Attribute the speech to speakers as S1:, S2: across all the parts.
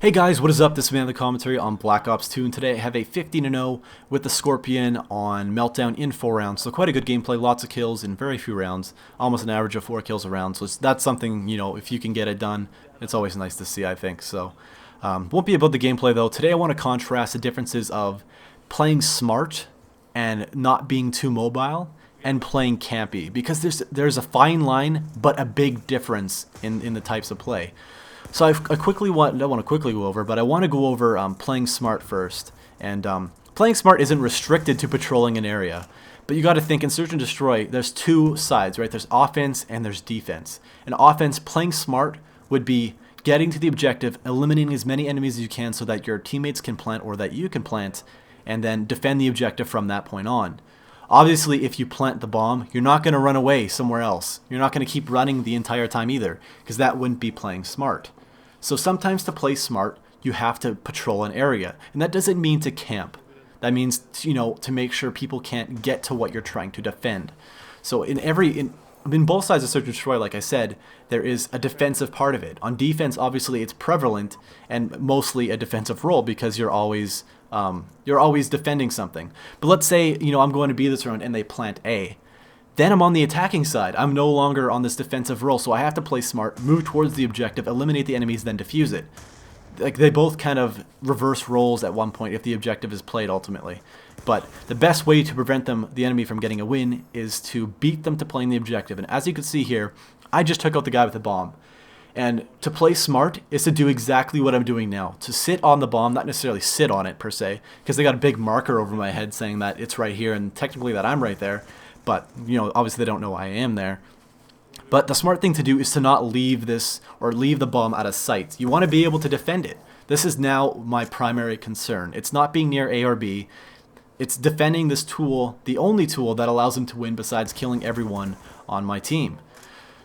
S1: Hey guys, what is up? This is Man the Commentary on Black Ops 2, and today I have a 15-0 with the Scorpion on Meltdown in 4 rounds. So quite a good gameplay, lots of kills in very few rounds, almost an average of 4 kills a round. So that's something, if you can get it done, it's always nice to see, I think. So won't be about the gameplay though. Today I want to contrast the differences of playing smart and not being too mobile and playing campy, because there's a fine line but a big difference in the types of play. So I don't want to quickly go over, but I want to go over playing smart first. And playing smart isn't restricted to patrolling an area, but you got to think in Search and Destroy, there's two sides, right? There's offense and there's defense. And offense, playing smart would be getting to the objective, eliminating as many enemies as you can so that your teammates can plant or that you can plant, and then defend the objective from that point on. Obviously, if you plant the bomb, you're not going to run away somewhere else. You're not going to keep running the entire time either, because that wouldn't be playing smart. So sometimes to play smart, you have to patrol an area. And that doesn't mean to camp. That means, to make sure people can't get to what you're trying to defend. So in both sides of Search and Destroy, like I said, there is a defensive part of it. On defense, obviously, it's prevalent and mostly a defensive role because you're always defending something. But let's say, I'm going to B this round and they plant A. Then I'm on the attacking side. I'm no longer on this defensive role, so I have to play smart, move towards the objective, eliminate the enemies, then defuse it. Like, they both kind of reverse roles at one point if the objective is played ultimately. But the best way to prevent the enemy from getting a win is to beat them to playing the objective. And as you can see here, I just took out the guy with the bomb. And to play smart is to do exactly what I'm doing now. To sit on the bomb, not necessarily sit on it per se, because they got a big marker over my head saying that it's right here and technically that I'm right there. But, obviously they don't know I am there. But the smart thing to do is to not leave the bomb out of sight. You want to be able to defend it. This is now my primary concern. It's not being near A or B. It's defending this tool, the only tool that allows them to win besides killing everyone on my team.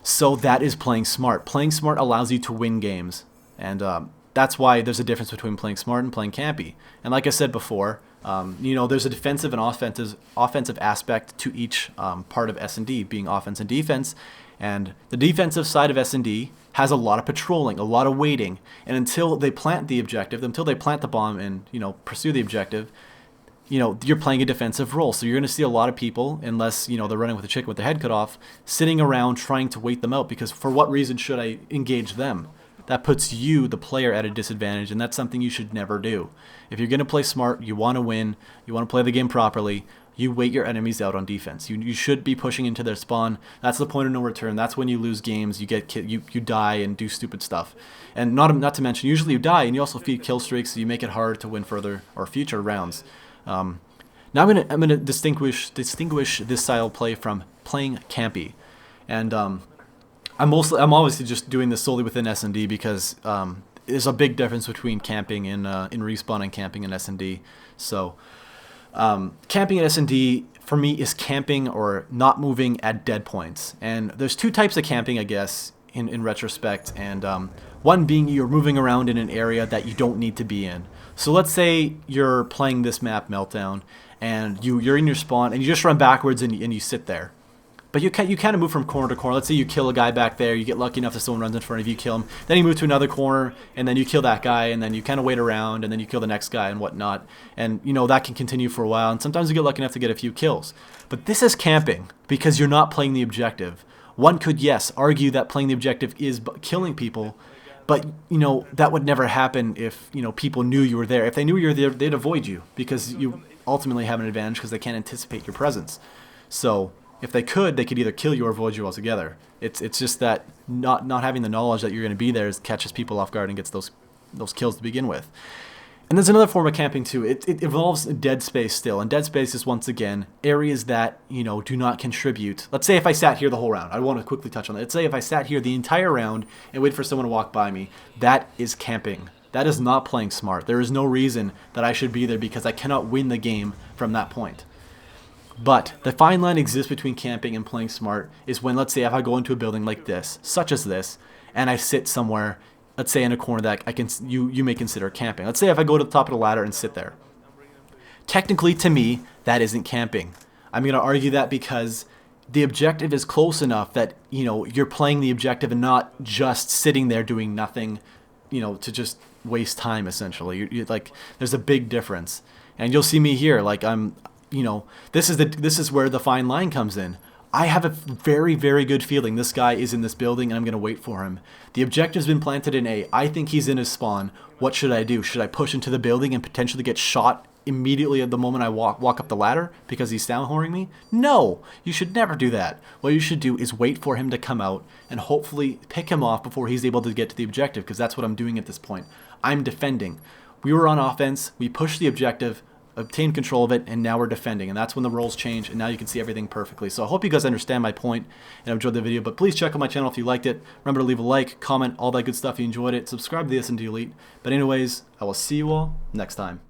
S1: So that is playing smart. Playing smart allows you to win games. And that's why there's a difference between playing smart and playing campy. And like I said before, there's a defensive and offensive aspect to each part of S&D, being offense and defense. And the defensive side of S&D has a lot of patrolling, a lot of waiting. And until they plant the objective, until they plant the bomb and, pursue the objective, you're playing a defensive role. So you're going to see a lot of people, unless, they're running with a chicken with their head cut off, sitting around trying to wait them out, because for what reason should I engage them? That puts you, the player, at a disadvantage, and that's something you should never do. If you're going to play smart, you want to win, you want to play the game properly, you wait your enemies out on defense. You should be pushing into their spawn. That's the point of no return. That's when you lose games, you die and do stupid stuff. And not to mention, usually you die, and you also feed kill streaks, so you make it harder to win further or future rounds. Now I'm gonna distinguish this style of play from playing campy, and I'm obviously just doing this solely within S&D because there's a big difference between camping in Respawn and camping in S&D. So camping in S&D for me is camping or not moving at dead points. And there's two types of camping, I guess, in retrospect. And one being you're moving around in an area that you don't need to be in. So let's say you're playing this map, Meltdown, and you're in your spawn and you just run backwards and you sit there. But you kind of move from corner to corner. Let's say you kill a guy back there, you get lucky enough that someone runs in front of you, kill him. Then you move to another corner, and then you kill that guy, and then you kind of wait around, and then you kill the next guy and whatnot. And, that can continue for a while, and sometimes you get lucky enough to get a few kills. But this is camping, because you're not playing the objective. One could, yes, argue that playing the objective is killing people, but, that would never happen if, people knew you were there. If they knew you were there, they'd avoid you, because you ultimately have an advantage because they can't anticipate your presence. So if they could either kill you or avoid you altogether. It's just that not having the knowledge that you're going to be there catches people off guard and gets those kills to begin with. And there's another form of camping too. It involves dead space still, and dead space is once again areas that do not contribute. Let's say if I sat here the whole round. I want to quickly touch on that. Let's say if I sat here the entire round and wait for someone to walk by me. That is camping. That is not playing smart. There is no reason that I should be there because I cannot win the game from that point. But the fine line exists between camping and playing smart is when, let's say, if I go into a building like this, such as this, and I sit somewhere, let's say in a corner that you may consider camping. Let's say if I go to the top of the ladder and sit there. Technically, to me, that isn't camping. I'm going to argue that because the objective is close enough that, you're playing the objective and not just sitting there doing nothing, to just waste time essentially. You're like, there's a big difference, and you'll see me here. Like I'm, this is where the fine line comes in. I have a very, very good feeling this guy is in this building, and I'm going to wait for him. The objective's been planted in A. I think he's in his spawn. What should I do? Should I push into the building and potentially get shot immediately at the moment I walk up the ladder because he's downwhoring me? No, you should never do that. What you should do is wait for him to come out and hopefully pick him off before he's able to get to the objective, because that's what I'm doing at this point. I'm defending. We were on offense. We pushed the objective, obtained control of it, and now we're defending, and that's when the roles change, and now you can see everything perfectly. So I hope you guys understand my point and enjoyed the video, but please check out my channel if you liked it. Remember to leave a like, comment, all that good stuff if you enjoyed it. Subscribe to the TheSnDElite. But anyways, I will see you all next time.